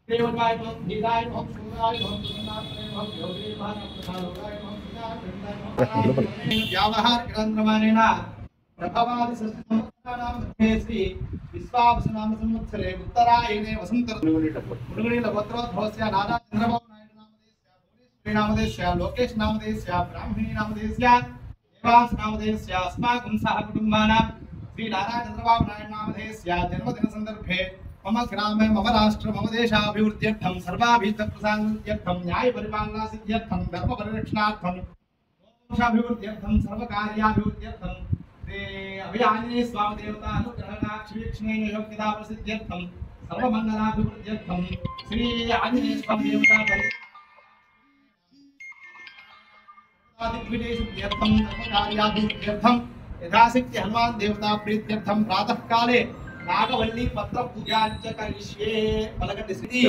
व्यावहारिकरंद्रमानेन प्रभवादि संवत्सराणां मध्ये श्री विश्वावसुनाम संवत्सरे उत्तरायणे वसन्तऋतुर्गुणिलगोत्रोद्भवस्य नाना चंद्रबाबु नायडु नामधेयस्य नामधेयस्य लोकेश नामधेयस्य ब्राह्मणी नामधेयस्य देवांश नामधेयस्य अस्माकं सह कुटुंबानां श्री नाना चंद्रबाबु नायडु नामधेयस्य जन्मदिन संदर्भे मम ग्रामे मम राष्ट्र मम देशाभिवृद्ध्यर्थं सर्वाभीष्टप्रसादार्थं न्याय परिपालना सिद्ध्यर्थं धर्म परिरक्षणार्थं वंशाभिवृद्ध्यर्थं सर्वकार्याभिवृद्ध्यर्थं श्री अभियानी स्वामी देवता अनुग्रहणाक्षवीक्षणेन योग्यता प्रसिद्ध्यर्थं सर्वमंगलाभिवृद्ध्यर्थं श्री आंजनेय स्वामी देवता परिदिग्विजयसिद्ध्यर्थं सर्वकार्याभिवृद्ध्यर्थं यथाशक्ति हनुमान देवता प्रीत्यर्थं प्रातः काले नागवल्ली पत्र पूजांच करिष्ये पलकट श्री